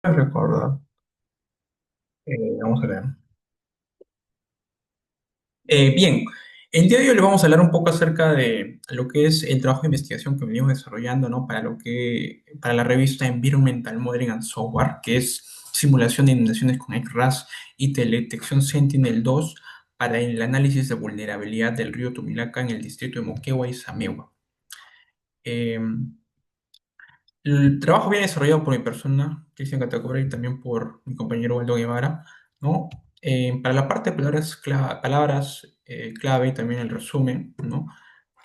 Recordar. Vamos a ver. Bien, el día de hoy le vamos a hablar un poco acerca de lo que es el trabajo de investigación que venimos desarrollando, ¿no? Para la revista Environmental Modeling and Software, que es simulación de inundaciones con ECRAS y teledetección Sentinel-2 para el análisis de vulnerabilidad del río Tumilaca en el distrito de Moquegua y Samewa. Eh, El trabajo viene desarrollado por mi persona, Cristian Catacora, y también por mi compañero Waldo Guevara, ¿no? Para la parte de palabras clave y también el resumen, ¿no?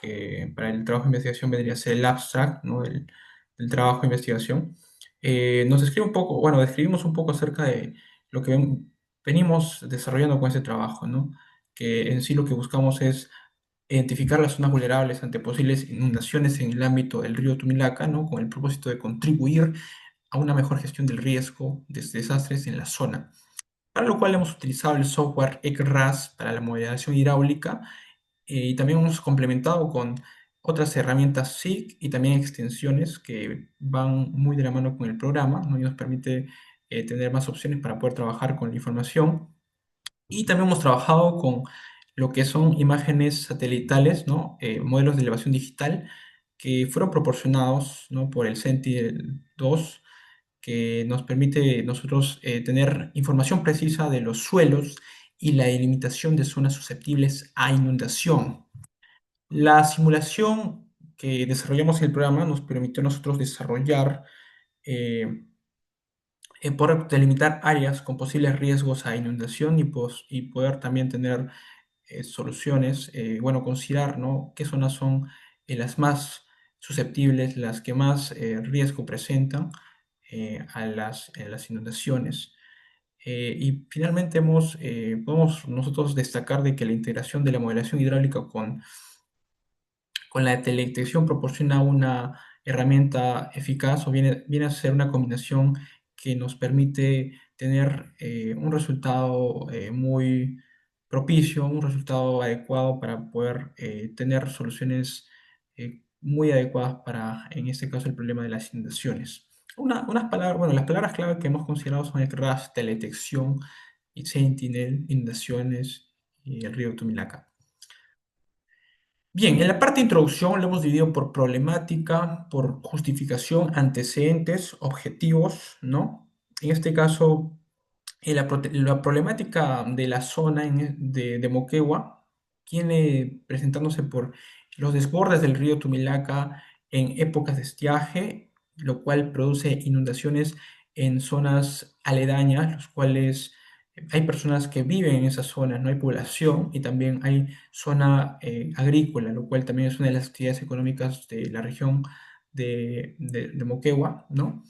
Que para el trabajo de investigación vendría a ser el abstract, ¿no? Del trabajo de investigación. Nos describe un poco, bueno, describimos un poco acerca de lo que venimos desarrollando con ese trabajo, ¿no? Que en sí lo que buscamos es identificar las zonas vulnerables ante posibles inundaciones en el ámbito del río Tumilaca, ¿no? Con el propósito de contribuir a una mejor gestión del riesgo de desastres en la zona. Para lo cual hemos utilizado el software ECRAS para la modelación hidráulica y también hemos complementado con otras herramientas SIG y también extensiones que van muy de la mano con el programa, ¿no? Y nos permite tener más opciones para poder trabajar con la información. Y también hemos trabajado con lo que son imágenes satelitales, ¿no? Modelos de elevación digital que fueron proporcionados, ¿no? Por el Sentinel-2, que nos permite nosotros tener información precisa de los suelos y la delimitación de zonas susceptibles a inundación. La simulación que desarrollamos en el programa nos permitió a nosotros desarrollar eh, poder delimitar áreas con posibles riesgos a inundación y poder también tener soluciones, bueno, considerar, ¿no? Qué zonas son las más susceptibles, las que más riesgo presentan a las inundaciones. Y finalmente podemos nosotros destacar de que la integración de la modelación hidráulica con la teledetección proporciona una herramienta eficaz o viene a ser una combinación que nos permite tener un resultado muy propicio, un resultado adecuado para poder tener soluciones muy adecuadas para, en este caso, el problema de las inundaciones. Unas palabras, bueno, las palabras clave que hemos considerado son el RAS, teledetección, y Sentinel, inundaciones y el río Tumilaca. Bien, en la parte de introducción lo hemos dividido por problemática, por justificación, antecedentes, objetivos, ¿no? En este caso, la problemática de la zona de Moquegua viene presentándose por los desbordes del río Tumilaca en épocas de estiaje, lo cual produce inundaciones en zonas aledañas, los cuales hay personas que viven en esas zonas, no hay población y también hay zona agrícola, lo cual también es una de las actividades económicas de la región de Moquegua, ¿no?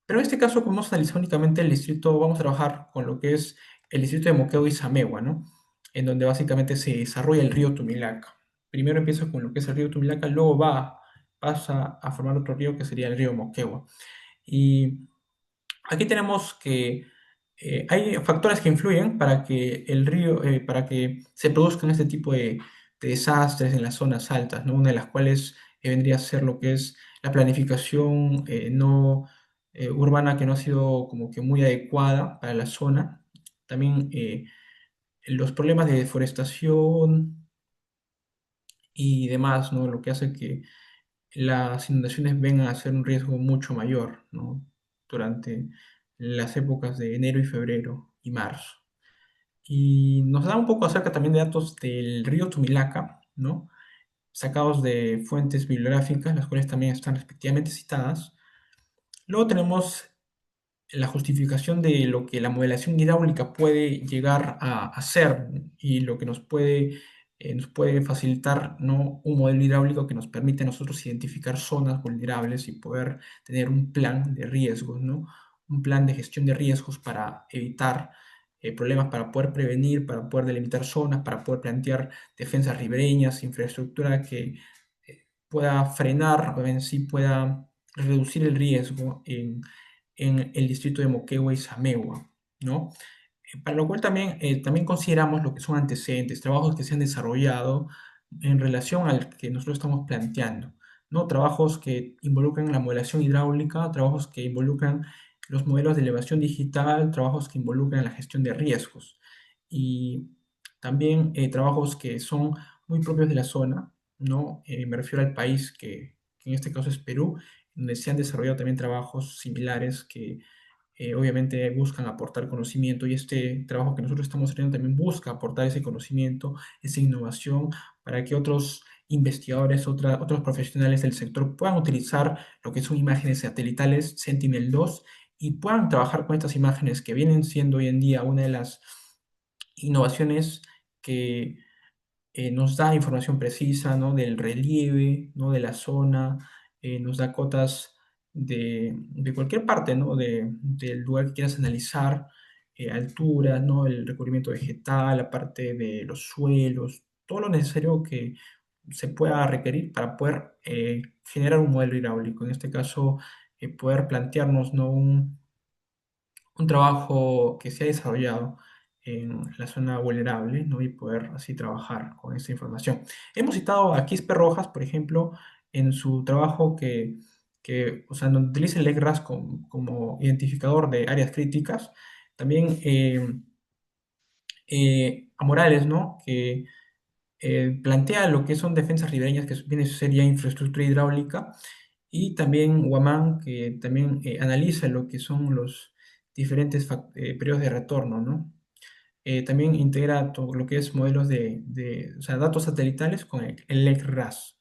Pero en este caso, como hemos analizado únicamente el distrito, vamos a trabajar con lo que es el distrito de Moquegua y Samewa, ¿no? En donde básicamente se desarrolla el río Tumilaca. Primero empieza con lo que es el río Tumilaca, luego pasa a formar otro río que sería el río Moquegua. Y aquí tenemos que hay factores que influyen para que para que se produzcan este tipo de desastres en las zonas altas, ¿no? Una de las cuales vendría a ser lo que es la planificación no urbana que no ha sido como que muy adecuada para la zona. También los problemas de deforestación y demás, ¿no? Lo que hace que las inundaciones vengan a ser un riesgo mucho mayor, ¿no? Durante las épocas de enero y febrero y marzo. Y nos da un poco acerca también de datos del río Tumilaca, ¿no? Sacados de fuentes bibliográficas, las cuales también están respectivamente citadas. Luego tenemos la justificación de lo que la modelación hidráulica puede llegar a hacer y lo que nos puede facilitar, ¿no? Un modelo hidráulico que nos permite a nosotros identificar zonas vulnerables y poder tener un plan de riesgos, ¿no? Un plan de gestión de riesgos para evitar problemas, para poder prevenir, para poder delimitar zonas, para poder plantear defensas ribereñas, infraestructura que pueda frenar o en sí pueda reducir el riesgo en el distrito de Moquegua y Samewa, ¿no? Para lo cual también consideramos lo que son antecedentes, trabajos que se han desarrollado en relación al que nosotros estamos planteando, ¿no? Trabajos que involucran la modelación hidráulica, trabajos que involucran los modelos de elevación digital, trabajos que involucran la gestión de riesgos y también trabajos que son muy propios de la zona, ¿no? Me refiero al país que en este caso es Perú, donde se han desarrollado también trabajos similares que obviamente buscan aportar conocimiento y este trabajo que nosotros estamos haciendo también busca aportar ese conocimiento, esa innovación para que otros investigadores, otros profesionales del sector puedan utilizar lo que son imágenes satelitales Sentinel-2 y puedan trabajar con estas imágenes que vienen siendo hoy en día una de las innovaciones que nos da información precisa, ¿no? Del relieve, ¿no? De la zona, nos da cotas de cualquier parte, ¿no? Del lugar que quieras analizar, altura, ¿no? El recubrimiento vegetal, la parte de los suelos, todo lo necesario que se pueda requerir para poder generar un modelo hidráulico. En este caso, poder plantearnos, ¿no? Un trabajo que se ha desarrollado en la zona vulnerable, ¿no? Y poder así trabajar con esta información. Hemos citado a Quispe Rojas, por ejemplo, en su trabajo o sea, donde utiliza el ECRAS como identificador de áreas críticas. También a Morales, ¿no? Que plantea lo que son defensas ribereñas, que viene a ser ya infraestructura hidráulica, y también Guamán, que también analiza lo que son los diferentes periodos de retorno, ¿no? También integra todo lo que es modelos o sea, datos satelitales con el ECRAS.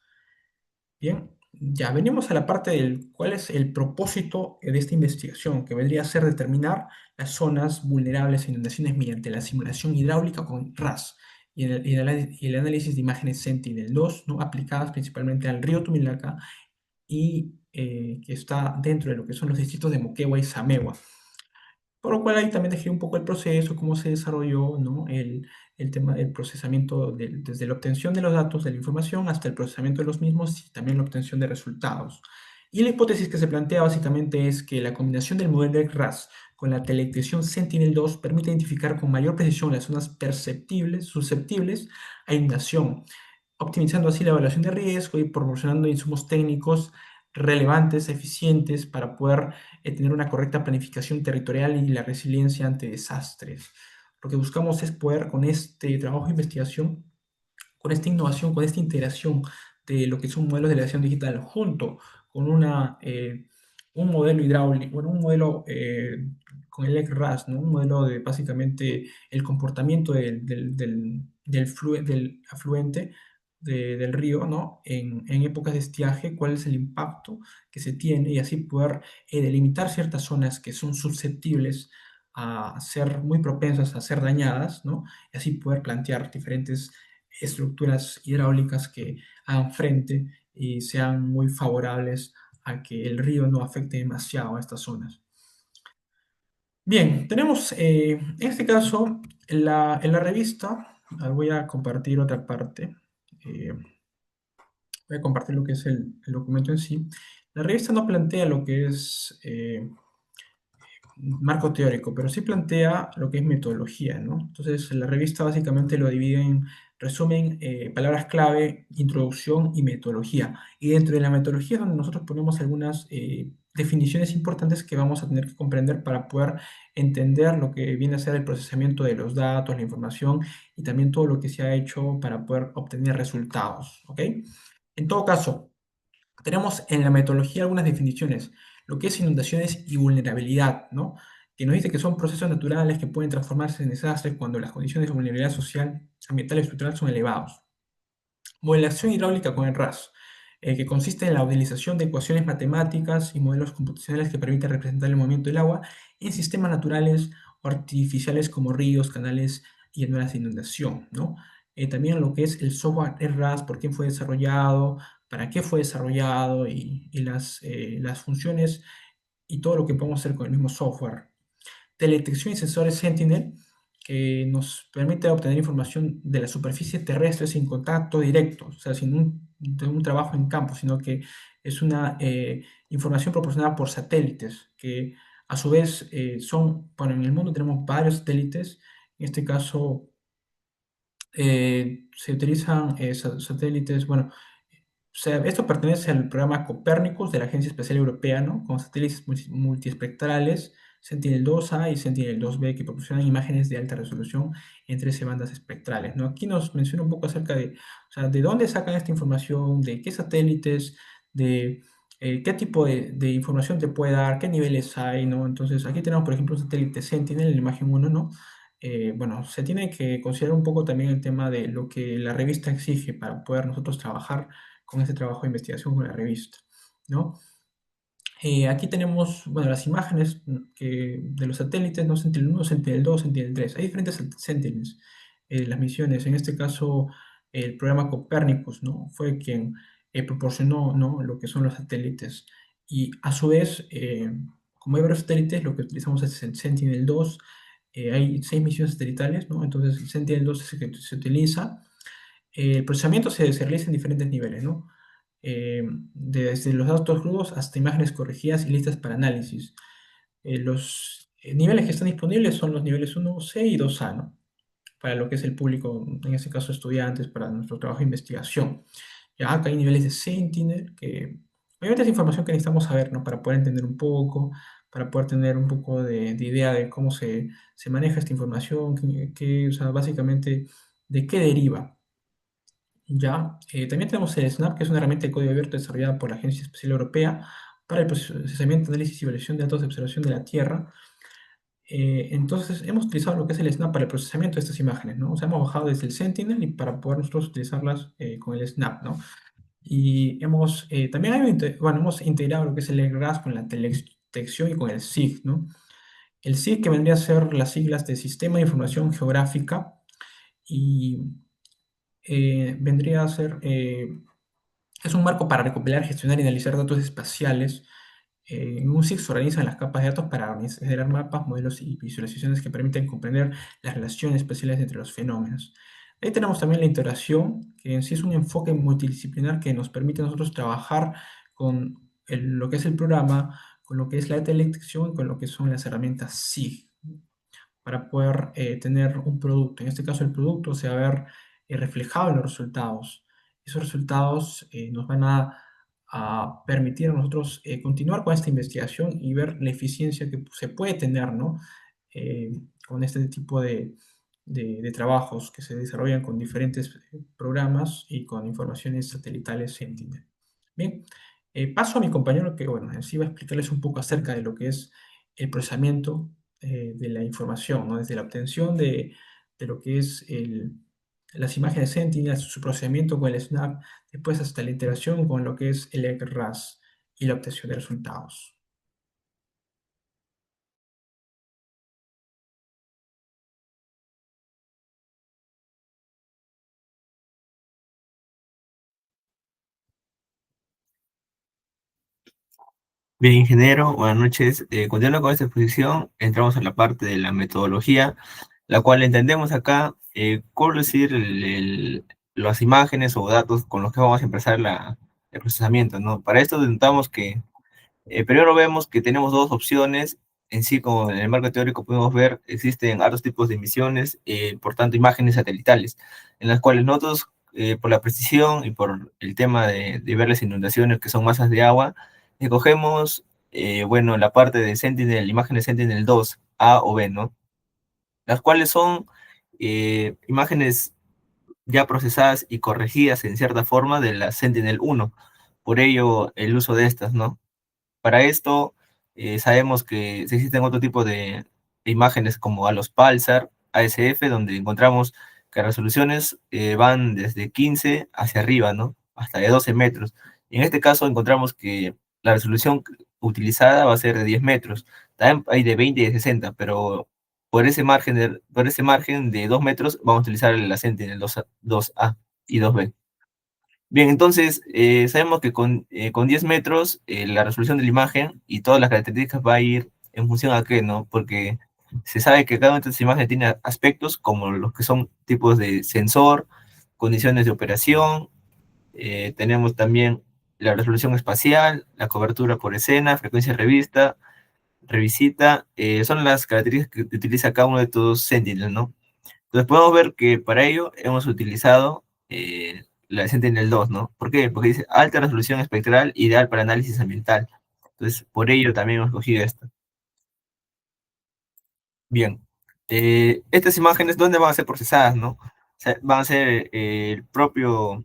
Bien, ya venimos a la parte del cuál es el propósito de esta investigación, que vendría a ser determinar las zonas vulnerables a inundaciones mediante la simulación hidráulica con RAS y el análisis de imágenes Sentinel-2, ¿no? Aplicadas principalmente al río Tumilaca y que está dentro de lo que son los distritos de Moquegua y Samewa. Por lo cual ahí también dejé un poco el proceso, cómo se desarrolló, ¿no? El tema del procesamiento, desde la obtención de los datos, de la información, hasta el procesamiento de los mismos y también la obtención de resultados. Y la hipótesis que se plantea básicamente es que la combinación del modelo de RAS con la teledetección Sentinel-2 permite identificar con mayor precisión las zonas perceptibles, susceptibles a inundación, optimizando así la evaluación de riesgo y proporcionando insumos técnicos relevantes, eficientes para poder tener una correcta planificación territorial y la resiliencia ante desastres. Lo que buscamos es poder con este trabajo de investigación, con esta innovación, con esta integración de lo que son modelos de elevación digital junto con un modelo hidráulico, bueno, un modelo con el ECRAS, ¿no? Un modelo de básicamente el comportamiento del afluente del río, ¿no? En épocas de estiaje, cuál es el impacto que se tiene y así poder delimitar ciertas zonas que son susceptibles a ser muy propensas a ser dañadas, ¿no? Y así poder plantear diferentes estructuras hidráulicas que hagan frente y sean muy favorables a que el río no afecte demasiado a estas zonas. Bien, tenemos en este caso en la revista, voy a compartir otra parte, eh, voy a compartir lo que es el documento en sí. La revista no plantea lo que es marco teórico, pero sí plantea lo que es metodología, ¿no? Entonces, la revista básicamente lo divide en resumen, palabras clave, introducción y metodología. Y dentro de la metodología es donde nosotros ponemos algunas definiciones importantes que vamos a tener que comprender para poder entender lo que viene a ser el procesamiento de los datos, la información y también todo lo que se ha hecho para poder obtener resultados, ¿ok? En todo caso, tenemos en la metodología algunas definiciones, lo que es inundaciones y vulnerabilidad, ¿no? Que nos dice que son procesos naturales que pueden transformarse en desastres cuando las condiciones de vulnerabilidad social, ambiental y estructural son elevados. Modelación hidráulica con el RAS, que consiste en la utilización de ecuaciones matemáticas y modelos computacionales que permiten representar el movimiento del agua en sistemas naturales o artificiales como ríos, canales y llanuras de inundación, ¿no? También lo que es el software RAS, por quién fue desarrollado, para qué fue desarrollado y las funciones y todo lo que podemos hacer con el mismo software. Teledetección y sensores Sentinel, que nos permite obtener información de la superficie terrestre sin contacto directo, o sea, sin un trabajo en campo, sino que es una información proporcionada por satélites, que a su vez bueno, en el mundo tenemos varios satélites, en este caso se utilizan satélites, bueno, O sea, esto pertenece al programa Copernicus de la Agencia Espacial Europea, ¿no? Con satélites multiespectrales, Sentinel-2A y Sentinel-2B, que proporcionan imágenes de alta resolución en 13 bandas espectrales, ¿no? Aquí nos menciona un poco acerca de, o sea, de dónde sacan esta información, de qué satélites, de qué tipo de información te puede dar, qué niveles hay, ¿no? Entonces, aquí tenemos, por ejemplo, un satélite Sentinel, en la imagen uno, ¿no? Bueno, se tiene que considerar un poco también el tema de lo que la revista exige para poder nosotros trabajar con ese trabajo de investigación con la revista, ¿no? Aquí tenemos, bueno, las imágenes de los satélites, ¿no? Sentinel-1, Sentinel-2, Sentinel-3. Hay diferentes Sentinels. Las misiones, en este caso, el programa Copernicus, ¿no? Fue quien proporcionó, ¿no? Lo que son los satélites. Y a su vez, como hay varios satélites, lo que utilizamos es el Sentinel-2. Hay 6 misiones satelitales, ¿no? Entonces, el Sentinel-2 es el que se utiliza. El procesamiento se realiza en diferentes niveles, ¿no? Desde los datos crudos hasta imágenes corregidas y listas para análisis. Los niveles que están disponibles son los niveles 1C y 2A, ¿no? Para lo que es el público, en este caso estudiantes, para nuestro trabajo de investigación. Ya acá hay niveles de Sentinel, que obviamente es información que necesitamos saber, ¿no? Para poder entender un poco, para poder tener un poco de idea de cómo se maneja esta información, o sea, básicamente de qué deriva. Ya, también tenemos el SNAP, que es una herramienta de código abierto desarrollada por la Agencia Espacial Europea para el procesamiento, análisis y evaluación de datos de observación de la Tierra. Entonces, hemos utilizado lo que es el SNAP para el procesamiento de estas imágenes, ¿no? O sea, hemos bajado desde el Sentinel y para poder nosotros utilizarlas con el SNAP, ¿no? Y también bueno, hemos integrado lo que es el EGRAS con la detección y con el SIG, ¿no? El SIG que vendría a ser las siglas de Sistema de Información Geográfica y vendría a ser es un marco para recopilar, gestionar y analizar datos espaciales. En un SIG se organizan las capas de datos para generar mapas, modelos y visualizaciones que permiten comprender las relaciones espaciales entre los fenómenos. Ahí tenemos también la integración, que en sí es un enfoque multidisciplinar que nos permite a nosotros trabajar con lo que es el programa, con lo que es la detección y con lo que son las herramientas SIG para poder tener un producto. En este caso, el producto se va a ver reflejado en los resultados. Esos resultados nos van a permitir a nosotros continuar con esta investigación y ver la eficiencia que se puede tener, ¿no? Eh, con este tipo de trabajos que se desarrollan con diferentes programas y con informaciones satelitales Sentinel. Bien, paso a mi compañero que, bueno, en sí va a explicarles un poco acerca de lo que es el procesamiento de la información, ¿no? Desde la obtención de lo que es las imágenes Sentinel, su procesamiento con el SNAP, después hasta la integración con lo que es el ECRAS y la obtención de resultados. Bien, ingeniero, buenas noches. Continuando con esta exposición, entramos a la parte de la metodología, la cual entendemos acá cómo decir las imágenes o datos con los que vamos a empezar el procesamiento, ¿no? Para esto notamos que primero vemos que tenemos dos opciones. En sí, como en el marco teórico podemos ver, existen varios tipos de emisiones, por tanto, imágenes satelitales, en las cuales nosotros, por la precisión y por el tema de ver las inundaciones que son masas de agua, escogemos, bueno, la parte de Sentinel, imágenes Sentinel-2, A o B, ¿no? Las cuales son imágenes ya procesadas y corregidas en cierta forma de la Sentinel-1. Por ello, el uso de estas, ¿no? Para esto, sabemos que existen otro tipo de imágenes como a los Pulsar, ASF, donde encontramos que resoluciones van desde 15 hacia arriba, ¿no? Hasta de 12 metros. Y en este caso encontramos que la resolución utilizada va a ser de 10 metros. También hay de 20 y de 60, pero por ese margen de 2 metros vamos a utilizar el Sentinel 2A y 2B. Bien, entonces sabemos que con 10 metros la resolución de la imagen y todas las características va a ir en función a qué, ¿no? Porque se sabe que cada una de estas imágenes tiene aspectos como los que son tipos de sensor, condiciones de operación, tenemos también la resolución espacial, la cobertura por escena, frecuencia revisita, son las características que utiliza cada uno de estos Sentinel, ¿no? Entonces podemos ver que para ello hemos utilizado la Sentinel-2, ¿no? ¿Por qué? Porque dice alta resolución espectral, ideal para análisis ambiental. Entonces, por ello también hemos escogido esta. Bien, estas imágenes, ¿dónde van a ser procesadas, no? O sea, van a ser el propio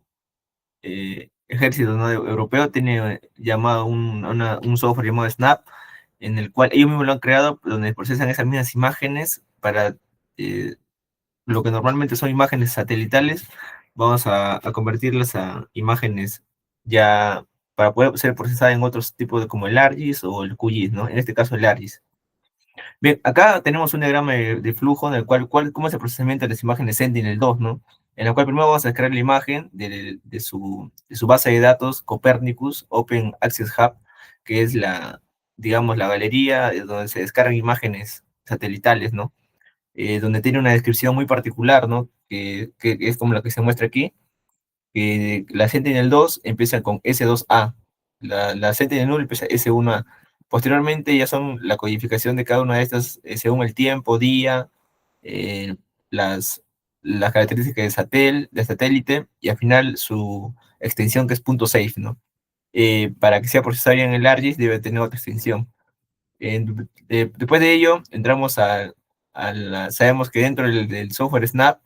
ejército, ¿no? Europeo, tiene llamado un software llamado Snap, en el cual ellos mismos lo han creado, donde procesan esas mismas imágenes para eh, lo que normalmente son imágenes satelitales, vamos a convertirlas a imágenes ya para poder ser procesadas en otros tipos de como el ARGIS o el QGIS, ¿no? En este caso el ARGIS. Bien, acá tenemos un diagrama de flujo en el cómo es el procesamiento de las imágenes Sentinel-2, ¿no? En la cual primero vamos a descargar la imagen de su base de datos Copernicus Open Access Hub, que es digamos, la galería donde se descargan imágenes satelitales, ¿no? Donde tiene una descripción muy particular, ¿no? Que es como la que se muestra aquí, que la Sentinel-2 empieza con S2A, la Sentinel-1 empieza S1A. Posteriormente ya son la codificación de cada una de estas según el tiempo, día, eh, las, las características de satélite y al final su extensión que es punto .safe, ¿no? Para que sea procesado en el ARGIS debe tener otra extensión. Después de ello, entramos sabemos que dentro del software Snap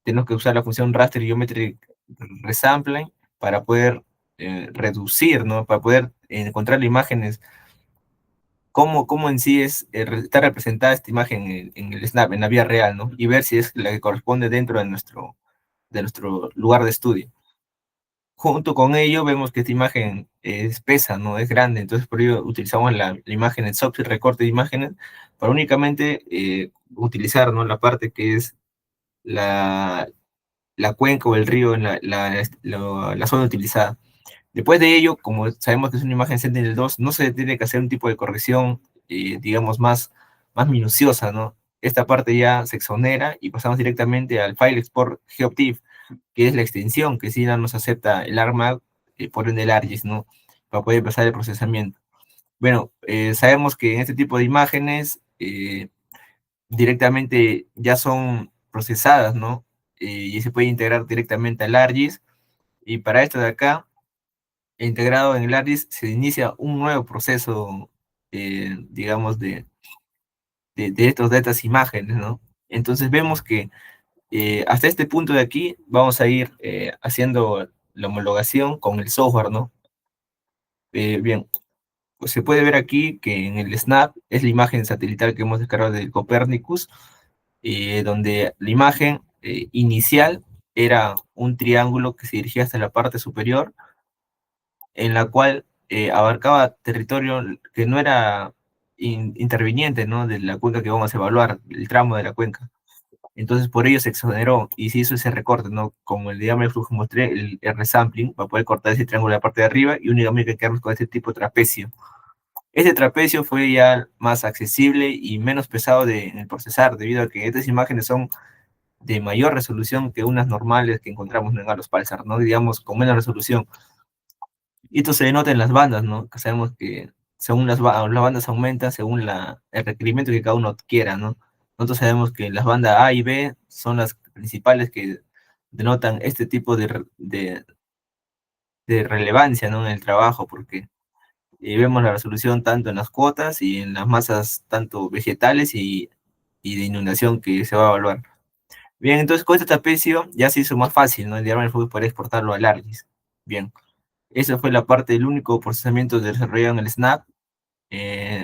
tenemos que usar la función Raster Geometry Resampling para poder reducir, ¿no? Para poder encontrar imágenes, cómo en sí está representada esta imagen en el Snap, en la vida real, ¿no? Y ver si es la que corresponde dentro de nuestro lugar de estudio. Junto con ello vemos que esta imagen es espesa, ¿no? Es grande, entonces por ello utilizamos la imagen en software recorte de imágenes para únicamente utilizar, ¿no? La parte que es la cuenca o el río en la zona utilizada. Después de ello, como sabemos que es una imagen Sentinel-2, no se tiene que hacer un tipo de corrección, digamos, más minuciosa, ¿no? Esta parte ya se exonera y pasamos directamente al File Export GeoTIFF, que es la extensión que sí no nos acepta el ARMAG, por ende el ARGIS, ¿no? Para poder pasar el procesamiento. Bueno, sabemos que en este tipo de imágenes directamente ya son procesadas, ¿no? Y se puede integrar directamente al ARGIS. Y para esto de acá, integrado en el ARGIS, se inicia un nuevo proceso, digamos, de estas imágenes, ¿no? Entonces vemos que hasta este punto de aquí vamos a ir haciendo la homologación con el software, ¿no? Bien, pues se puede ver aquí que en el Snap es la imagen satelital que hemos descargado del Copernicus, donde la imagen inicial era un triángulo que se dirigía hasta la parte superior, en la cual abarcaba territorio que no era interviniente, ¿no? De la cuenca que vamos a evaluar, el tramo de la cuenca. Entonces, por ello se exoneró y se hizo ese recorte, ¿no? Como el diagrama de flujo mostré, el resampling, para poder cortar ese triángulo de la parte de arriba y únicamente quedarnos con este tipo de trapecio. Este trapecio fue ya más accesible y menos pesado en el procesar, debido a que estas imágenes son de mayor resolución que unas normales que encontramos en los Pulsar, ¿no? Digamos, con menos resolución. Y esto se denota en las bandas, ¿no? Que sabemos que según las bandas aumentan según el requerimiento que cada uno quiera, ¿no? Nosotros sabemos que las bandas A y B son las principales que denotan este tipo de relevancia, ¿no? En el trabajo, porque vemos la resolución tanto en las cuotas y en las masas tanto vegetales y de inundación que se va a evaluar. Bien, entonces con este trapecio ya se hizo más fácil, ¿no? El diagrama del flujo para exportarlo al ARGIS. Bien, esa fue la parte del único procesamiento desarrollado en el Snap.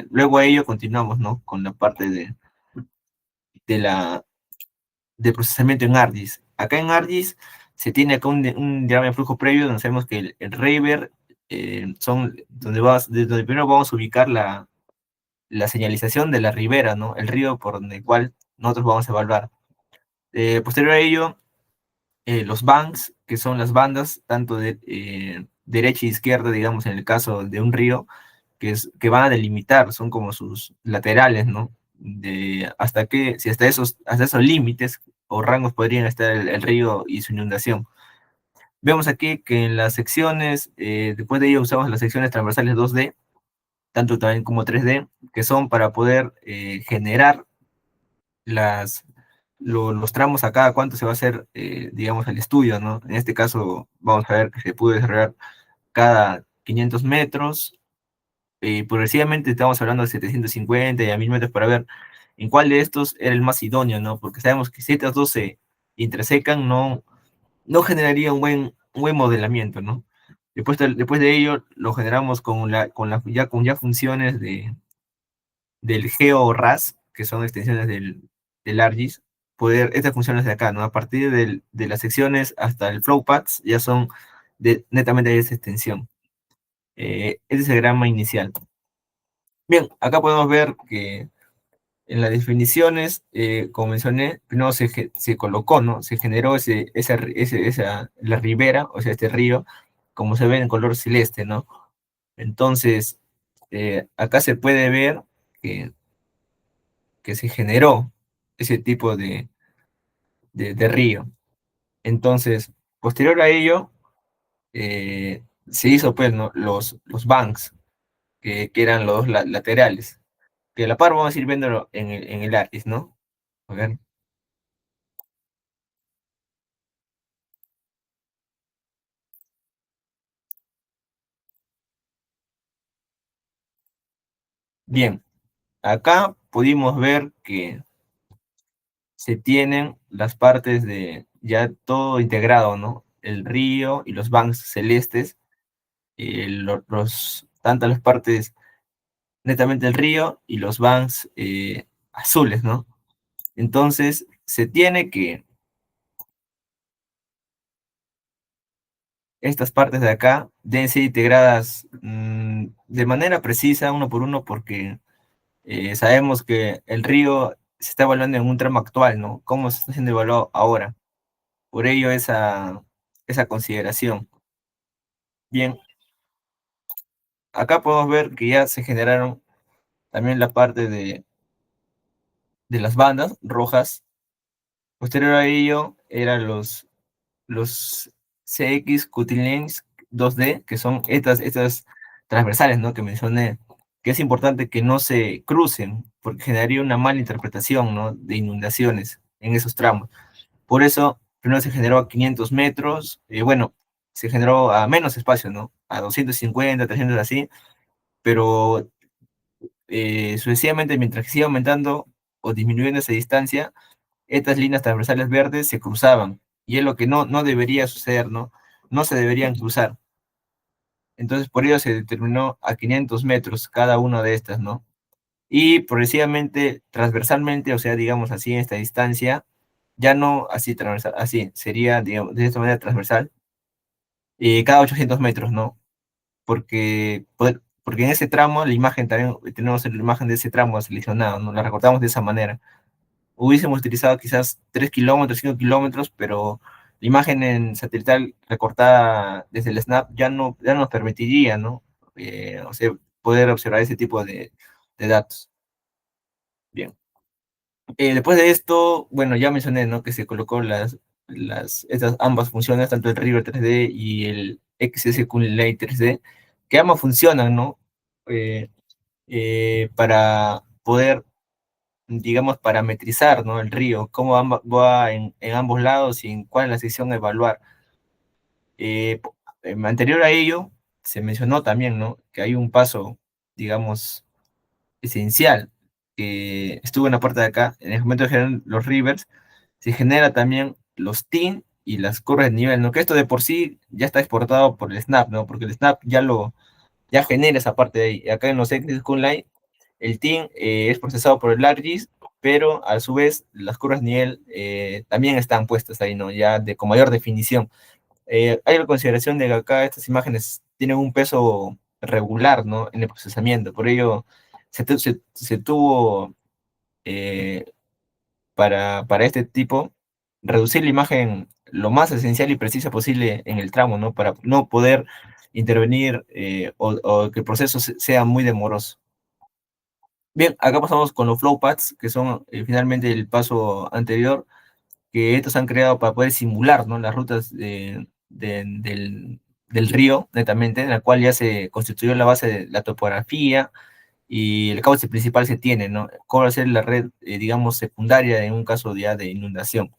Luego a ello continuamos, ¿no? Con la parte de la, de procesamiento en ARGIS. Acá en ARGIS se tiene acá un diagrama de flujo previo donde sabemos que el River son donde primero vamos a ubicar la señalización de la ribera, ¿no? El río por el cual nosotros vamos a evaluar. Posterior a ello, los banks, que son las bandas, tanto de derecha e izquierda, digamos, en el caso de un río, que van a delimitar, son como sus laterales, ¿no? Si hasta esos límites o rangos podrían estar el río y su inundación. Vemos aquí que en las secciones, después de ello usamos las secciones transversales 2D, tanto también como 3D, que son para poder generar las los tramos a cada cuánto se va a hacer, digamos, el estudio, ¿no? En este caso, vamos a ver que se pudo desarrollar cada 500 metros, progresivamente estamos hablando de 750 y a 1000 metros para ver en cuál de estos era el más idóneo, ¿no? Porque sabemos que si estos dos se intersecan, no generaría un buen modelamiento, ¿no? Después de ello, lo generamos con ya funciones del GeoRAS, que son extensiones del ArcGIS, poder, estas funciones de acá, ¿no? A partir de las secciones hasta el FlowPaths, ya son netamente de esa extensión. Ese es el grama inicial. Bien, acá podemos ver que en las definiciones, como mencioné, primero se colocó, ¿no? Se generó la ribera, o sea, este río, como se ve en color celeste, ¿no? Entonces, acá se puede ver que, que se generó ese tipo de río. Entonces, posterior a ello, se hizo, pues, ¿no? Los banks, que eran los dos laterales, que a la par vamos a ir viéndolo en el ARIS, ¿no? A ver. Bien, acá pudimos ver que se tienen las partes de ya todo integrado, ¿no? El río y los banks celestes, tanto las partes netamente del río y los banks azules, ¿no? Entonces, se tiene que estas partes de acá deben ser integradas de manera precisa, uno por uno, porque sabemos que el río se está evaluando en un tramo actual, ¿no? ¿Cómo se está siendo evaluado ahora? Por ello, esa consideración. Bien, acá podemos ver que ya se generaron también la parte de las bandas rojas. Posterior a ello, eran los CX Cutilines 2D, que son estas transversales, ¿no? Que mencioné, que es importante que no se crucen, porque generaría una mala interpretación, ¿no? De inundaciones en esos tramos. Por eso, primero se generó a 500 metros, bueno, se generó a menos espacio, ¿no? A 250, 300 así, pero sucesivamente, mientras que siga aumentando o disminuyendo esa distancia, estas líneas transversales verdes se cruzaban, y es lo que no debería suceder, ¿no? No se deberían cruzar. Entonces, por ello se determinó a 500 metros cada una de estas, ¿no? Y progresivamente, transversalmente, o sea, digamos así, en esta distancia, ya no así transversal, así, sería, digamos, de esta manera transversal, cada 800 metros, ¿no? Porque en ese tramo, la imagen también, tenemos la imagen de ese tramo seleccionado, ¿no? La recortamos de esa manera. Hubiésemos utilizado quizás 3 kilómetros, 5 kilómetros, pero la imagen en satelital recortada desde el Snap ya no nos permitiría, ¿no? O sea, poder observar ese tipo de datos. Bien. Después de esto, bueno, ya mencioné, ¿no? Que se colocó estas ambas funciones, tanto el River 3D y el XS Lake 3D, que ambas funcionan, ¿no? Eh, para poder, digamos, parametrizar, ¿no? El río, cómo va en ambos lados y en cuál es la sección a evaluar. Eh, Anterior a ello, se mencionó también, ¿no? Que hay un paso, digamos, esencial, que estuvo en la parte de acá, en el momento de generar los rivers, se genera también los TIN y las curvas de nivel, ¿no? Que esto de por sí ya está exportado por el Snap, ¿no? Porque el Snap ya genera esa parte de ahí. Acá en los X Line, el TIN es procesado por el ArcGIS, pero a su vez las curvas de nivel también están puestas ahí, ¿no? Ya con mayor definición. Hay la consideración de que acá estas imágenes tienen un peso regular, ¿no? En el procesamiento. Por ello, se tuvo eh, para este tipo reducir la imagen lo más esencial y precisa posible en el tramo, ¿no? Para no poder intervenir o que el proceso sea muy demoroso. Bien, acá pasamos con los flowpaths, que son finalmente el paso anterior, que estos han creado para poder simular, ¿no? Las rutas del río, netamente, en la cual ya se constituyó la base de la topografía y el cauce principal se tiene, ¿no? ¿Cómo va a ser la red, digamos, secundaria en un caso ya de inundación?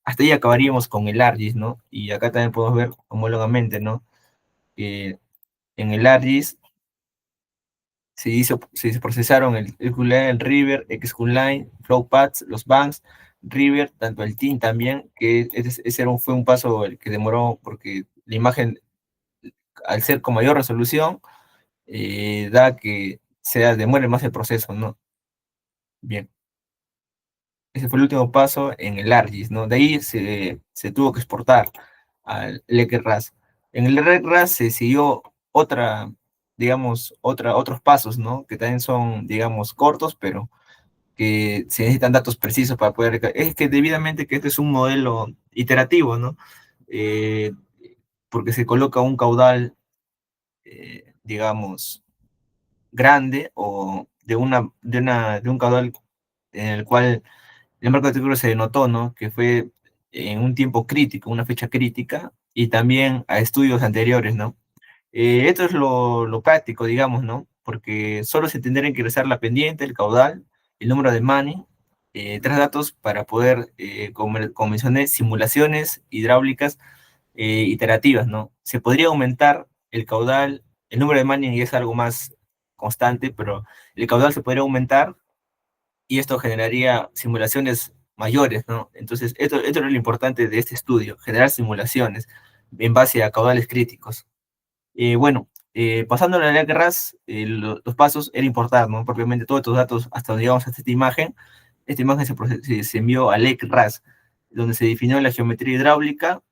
Hasta ahí acabaríamos con el ARGIS, ¿no? Y acá también podemos ver homólogamente, ¿no? Que en el ARGIS se procesaron el QLine, el River, XQLine, FlowPaths, los banks, River, tanto el TIN también, que ese fue un paso el que demoró porque la imagen, al ser con mayor resolución, da que demore más el proceso, ¿no? Bien, ese fue el último paso en el ARGIS, ¿no? De ahí se tuvo que exportar al LEC-RAS. En el LEC-RAS se siguió otros pasos, ¿no? Que también son, digamos, cortos, pero que se necesitan datos precisos para poder... Es que debidamente que este es un modelo iterativo, ¿no? Eh, porque se coloca un caudal, digamos, grande o de un caudal en el cual el marco de artículo se denotó, ¿no? Que fue en un tiempo crítico, una fecha crítica, y también a estudios anteriores, ¿no? Esto es lo práctico, digamos, ¿no? Porque solo se tendrá que ingresar la pendiente, el caudal, el número de Manning, tres datos para poder, como mencioné, simulaciones hidráulicas iterativas, ¿no? Se podría aumentar el caudal, el número de Manning es algo más constante, pero el caudal se podría aumentar y esto generaría simulaciones mayores, ¿no? Entonces, esto es lo importante de este estudio, generar simulaciones en base a caudales críticos. Bueno, pasando a la ley de RAS, los pasos era importar, ¿no? Propiamente todos estos datos hasta donde llegamos a esta imagen se envió a lake RAS, donde se definió la geometría hidráulica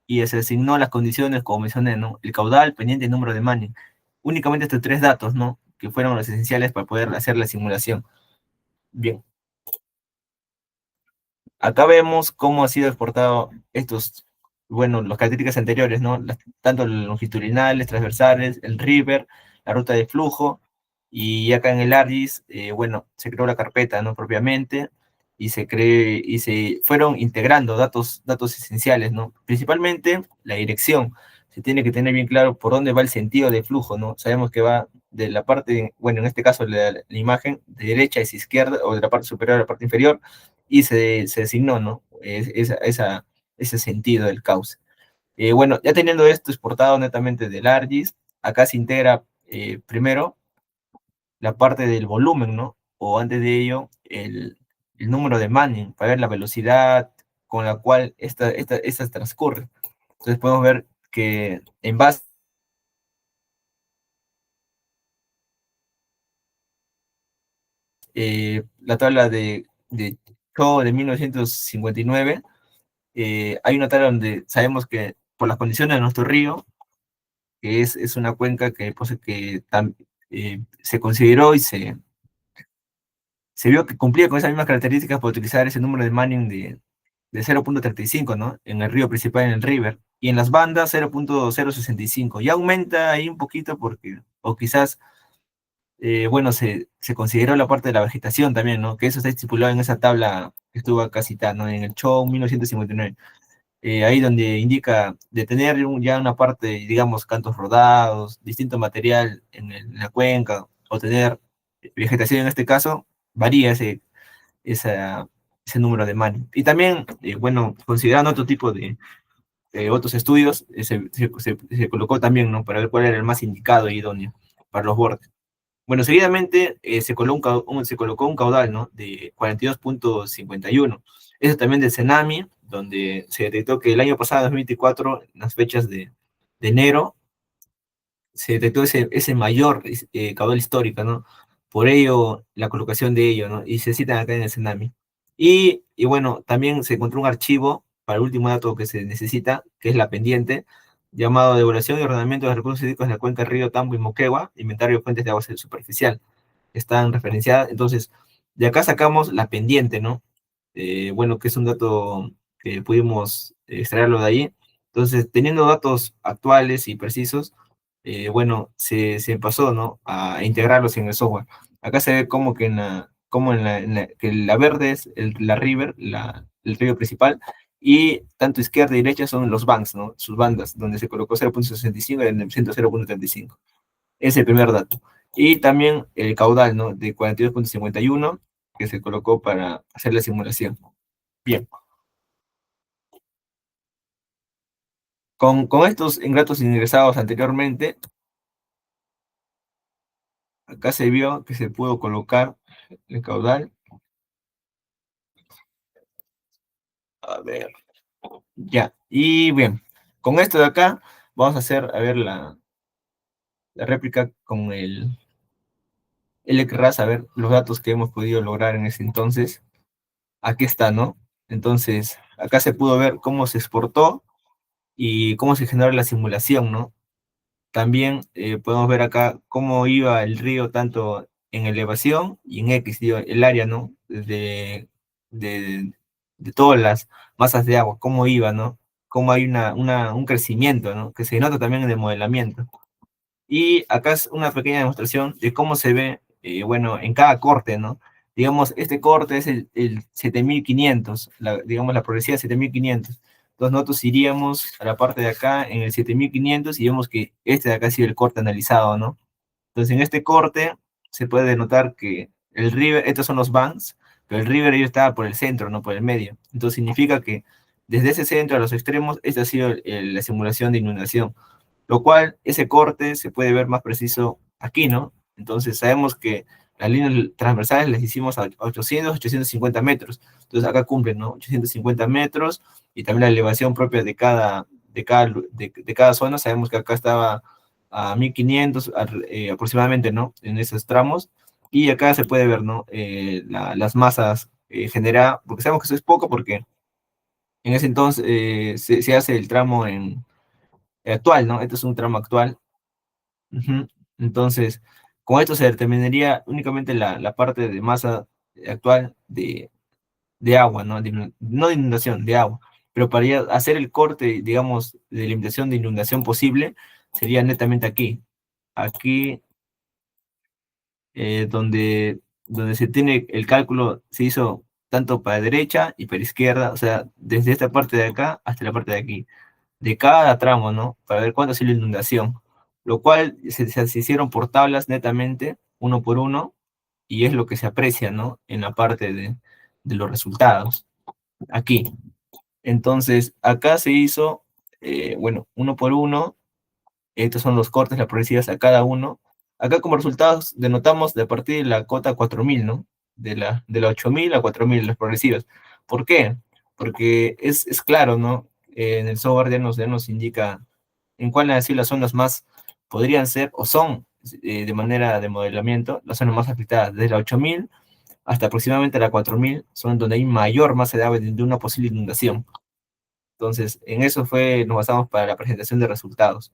y se asignó las condiciones, como mencioné, ¿no? El caudal, pendiente y número de Manning. Únicamente estos tres datos, ¿no? Que fueron los esenciales para poder hacer la simulación. Bien, acá vemos cómo ha sido exportado las características anteriores, ¿no? Tanto los longitudinales, transversales, el river, la ruta de flujo, y acá en el ARGIS, se creó la carpeta, ¿no? Propiamente, y se fueron integrando datos esenciales, ¿no? Principalmente la dirección. Se tiene que tener bien claro por dónde va el sentido de flujo, ¿no? Sabemos que va de la parte, bueno, en este caso la imagen, de derecha hacia izquierda, o de la parte superior a la parte inferior, y se designó, ¿no? Ese sentido del cauce. Ya teniendo esto exportado netamente del ARGIS, acá se integra primero la parte del volumen, ¿no? O antes de ello, el número de Manning, para ver la velocidad con la cual esta transcurre. Entonces podemos ver que en base la tabla de Cho de 1959, hay una tabla donde sabemos que por las condiciones de nuestro río, que es una cuenca se consideró y se vio que cumplía con esas mismas características para utilizar ese número de Manning de 0.35, ¿no? En el río principal, en el River, y en las bandas 0.065. Ya aumenta ahí un poquito porque, o quizás, se consideró la parte de la vegetación también, ¿no? Que eso está estipulado en esa tabla que estuvo acá citada, ¿no? En el show 1959. Ahí donde indica de tener ya una parte, digamos, cantos rodados, distinto material en la cuenca, o tener vegetación en este caso, varía ese número de Manning. Y también, considerando otro tipo de otros estudios, se colocó también, ¿no? Para ver cuál era el más indicado e idóneo para los bordes. Bueno, seguidamente se colocó un caudal, ¿no? De 42.51. Eso también del Cenami, donde se detectó que el año pasado, 2024, en las fechas de enero, se detectó ese mayor caudal histórico, ¿no? Por ello, la colocación de ello, ¿no? Y se citan acá en el Cenami. También se encontró un archivo para el último dato que se necesita, que es la pendiente, llamado Devaluación y Ordenamiento de los Recursos Hídricos de la Cuenca del Río Tambo y Moquegua, Inventario de Fuentes de Agua Superficial. Están referenciadas. Entonces, de acá sacamos la pendiente, ¿no? Que es un dato que pudimos extraerlo de ahí. Entonces, teniendo datos actuales y precisos, se pasó, ¿no? A integrarlos en el software. Acá se ve como que que la verde es la river, el río principal, y tanto izquierda y derecha son los banks, ¿no? Sus bandas, donde se colocó 0.65 y en el centro 0.35. Ese es el primer dato. y también el caudal, ¿no? De 42,51 que se colocó para hacer la simulación. Bien, con estos ingratos ingresados anteriormente, acá se vio que se pudo colocar el caudal. A ver, ya. Y bien, con esto de acá, vamos a hacer, a ver, la réplica con el querrá saber los datos que hemos podido lograr en ese entonces. Aquí está, ¿no? Entonces, acá se pudo ver cómo se exportó y cómo se generó la simulación, ¿no? También podemos ver acá cómo iba el río tanto en elevación y en X, digo, el área, ¿no? De, de todas las masas de agua, cómo iba, ¿no? Cómo hay un crecimiento, ¿no? Que se nota también en el modelamiento. Y acá es una pequeña demostración de cómo se ve, bueno, en cada corte, ¿no? Digamos, este corte es el 7500, digamos, la progresiva 7500. Entonces nosotros iríamos a la parte de acá en el 7500 y vemos que este de acá ha sido el corte analizado, ¿no? Entonces en este corte se puede notar que el river, estos son los bands, pero el river yo estaba por el centro, no por el medio. Entonces significa que desde ese centro a los extremos, esta ha sido la simulación de inundación, lo cual ese corte se puede ver más preciso aquí, ¿no? Entonces sabemos que las líneas transversales las hicimos a 800, 850 metros. Entonces acá cumplen, ¿no? 850 metros y también la elevación propia de cada zona. Sabemos que acá estaba a 1500 aproximadamente, ¿no? En esos tramos. Y acá se puede ver, ¿no? Las masas generadas, porque sabemos que eso es poco porque en ese entonces se hace el tramo actual, ¿no? Este es un tramo actual. Ujú. Entonces, con esto se determinaría únicamente la parte de masa actual de agua, ¿no? No de inundación, de agua. Pero para hacer el corte, digamos, de limitación de inundación posible, sería netamente aquí. Aquí, donde se tiene el cálculo, se hizo tanto para derecha y para izquierda, o sea, desde esta parte de acá hasta la parte de aquí de cada tramo, ¿no? Para ver cuánto ha sido la inundación, lo cual se hicieron por tablas netamente, uno por uno, y es lo que se aprecia, ¿no? En la parte de los resultados, aquí. Entonces, acá se hizo, bueno, uno por uno, estos son los cortes, las progresivas a cada uno. Acá como resultados denotamos de a partir de la cota 4000, ¿no? De la 8000 a 4000, las progresivas. ¿Por qué? Porque es claro, ¿no? En el software ya nos indica en cuáles así las zonas más podrían ser o son de manera de modelamiento las zonas más afectadas. Desde la 8000 hasta aproximadamente la 4000 son donde hay mayor masa de agua de una posible inundación. Entonces, en eso nos basamos para la presentación de resultados.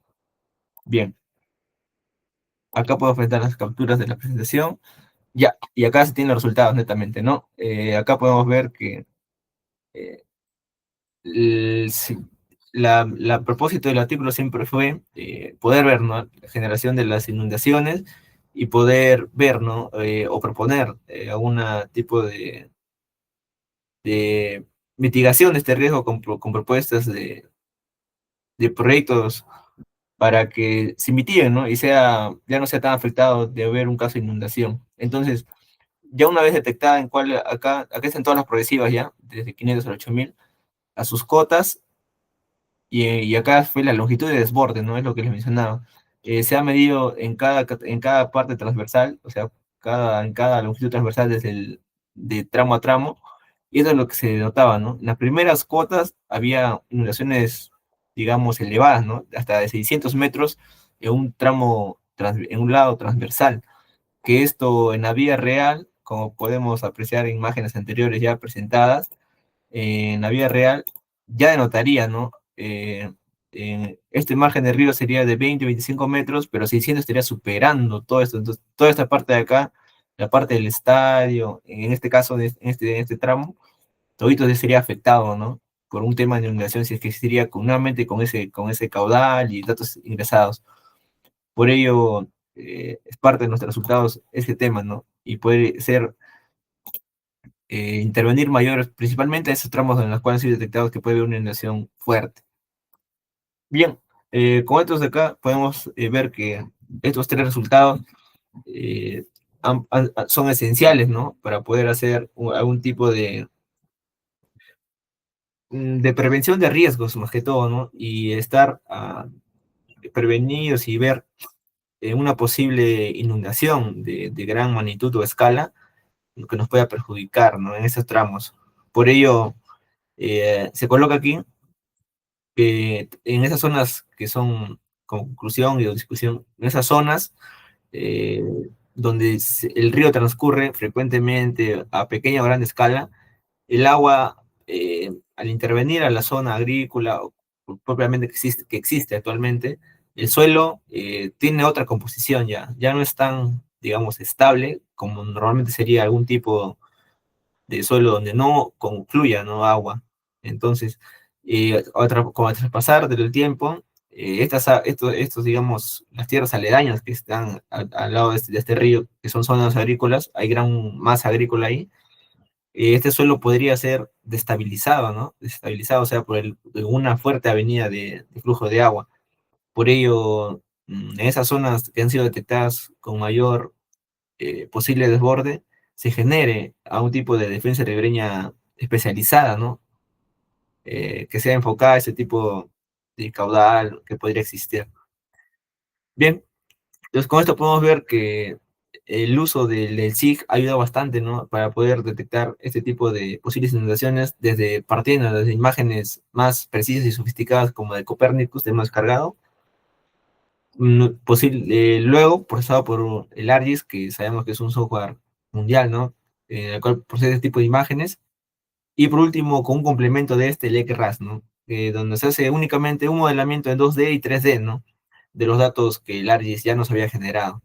Bien, acá puedo enfrentar las capturas de la presentación. Ya, y acá se tienen los resultados netamente, ¿no? Acá podemos ver que eh, sí, la propósito del artículo siempre fue poder ver, ¿no? La generación de las inundaciones y poder ver, ¿no? O proponer algún tipo de mitigación de este riesgo con propuestas de proyectos para que se mitiguen, ¿no? Y ya no sea tan afectado de haber un caso de inundación. Entonces, ya una vez detectada en cuál, acá están todas las progresivas ya, desde 500 a 8000, a sus cotas, y acá fue la longitud de desborde, ¿no? Es lo que les mencionaba. Se ha medido en cada parte transversal, o sea, en cada longitud transversal de tramo a tramo, y eso es lo que se notaba, ¿no? En las primeras cotas había inundaciones, digamos, elevadas, ¿no? Hasta de 600 metros en un tramo, en un lado transversal, que esto en la vía real, como podemos apreciar en imágenes anteriores ya presentadas, en la vida real ya denotaría, ¿no? Este margen de río sería de 20, 25 metros, pero 600 estaría superando todo esto. Entonces, toda esta parte de acá, la parte del estadio, en este caso, en este tramo, todito sería afectado, ¿no? Por un tema de inundación, si es que existiría nuevamente con ese caudal y datos ingresados. Por ello, es parte de nuestros resultados este tema, ¿no? Y puede ser intervenir mayores, principalmente en esos tramos en los cuales han sido detectados que puede haber una inundación fuerte. Bien, con estos de acá podemos ver que estos tres resultados eh, son esenciales, ¿no? Para poder hacer algún tipo de prevención de riesgos, más que todo, ¿no? Y estar prevenidos y ver una posible inundación de gran magnitud o escala que nos pueda perjudicar, ¿no? En esos tramos. Por ello, se coloca aquí que en esas zonas que son con conclusión y discusión, en esas zonas eh, donde el río transcurre frecuentemente a pequeña o gran escala, el agua, al intervenir a la zona agrícola, o propiamente que existe actualmente, el suelo tiene otra composición ya no es tan, digamos, estable como normalmente sería algún tipo de suelo donde no confluya, ¿no? Agua. Entonces, con el traspasar del tiempo, estos, digamos, las tierras aledañas que están al lado de este río, que son zonas agrícolas, hay gran masa agrícola ahí, este suelo podría ser destabilizado, ¿no? Destabilizado, o sea, una fuerte avenida de flujo de agua. Por ello, en esas zonas que han sido detectadas con mayor posible desborde, se genere a un tipo de defensa ribereña especializada, ¿no? Que sea enfocada a ese tipo de caudal que podría existir. Bien, entonces con esto podemos ver que el uso del SIG ayuda bastante, ¿no? Para poder detectar este tipo de posibles inundaciones partiendo desde imágenes más precisas y sofisticadas como de Copernicus, de más cargado, luego procesado por el ARGIS, que sabemos que es un software mundial, ¿no? El cual procesa este tipo de imágenes. Y por último, con un complemento de este, el ECRAS, ¿no? Donde se hace únicamente un modelamiento en 2D y 3D, ¿no? De los datos que el ARGIS ya nos había generado.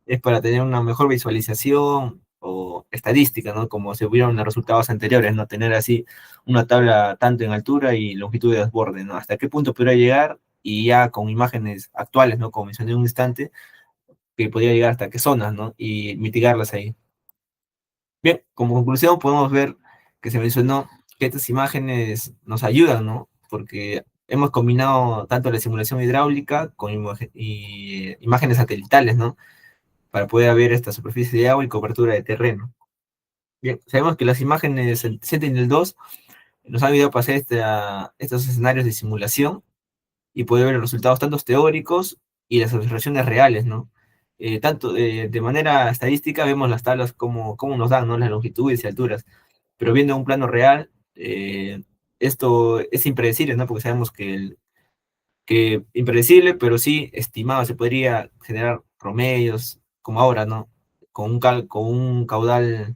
Es para tener una mejor visualización o estadística, ¿no? Como se vieron en los resultados anteriores, ¿no? Tener así una tabla tanto en altura y longitud de desborde, ¿no? Hasta qué punto podría llegar y ya con imágenes actuales, ¿no? Como mencioné en un instante, que podría llegar hasta qué zonas, ¿no? Y mitigarlas ahí. Bien, como conclusión podemos ver que se mencionó que estas imágenes nos ayudan, ¿no? Porque hemos combinado tanto la simulación hidráulica con imágenes satelitales, ¿no? Para poder ver esta superficie de agua y cobertura de terreno. Bien, sabemos que las imágenes Sentinel-2 nos han ayudado a pasar estos escenarios de simulación y poder ver los resultados tanto teóricos y las observaciones reales, ¿no? Tanto de manera estadística vemos las tablas como nos dan, ¿no? Las longitudes y alturas, pero viendo un plano real, esto es impredecible, ¿no? Porque sabemos que impredecible, pero sí estimado, se podría generar promedios, como ahora, ¿no? Con un caudal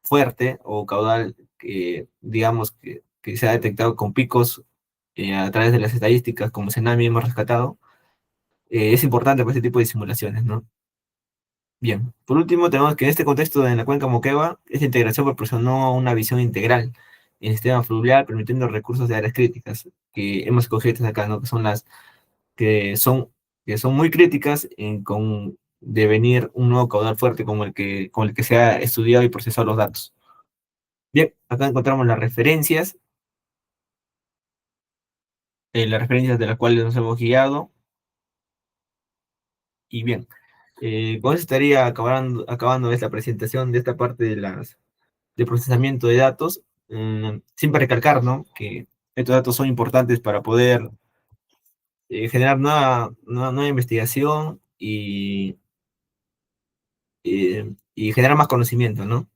fuerte o caudal que, digamos, que se ha detectado con picos a través de las estadísticas, como Senami hemos rescatado, es importante para este tipo de simulaciones, ¿no? Bien, por último, tenemos que en este contexto en la cuenca Moquegua, esta integración proporcionó una visión integral en el sistema fluvial, permitiendo recursos de áreas críticas, que hemos escogido acá, ¿no? Que son que son, que son muy críticas con devenir un nuevo caudal fuerte con el que se ha estudiado y procesado los datos. Bien, acá encontramos las referencias de las cuales nos hemos guiado, y bien, con eso estaría acabando esta presentación de esta parte de procesamiento de datos, siempre recalcar, ¿no? Que estos datos son importantes para poder generar nueva investigación y generar más conocimiento, ¿no?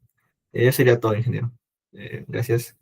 Eso sería todo, ingeniero. Gracias.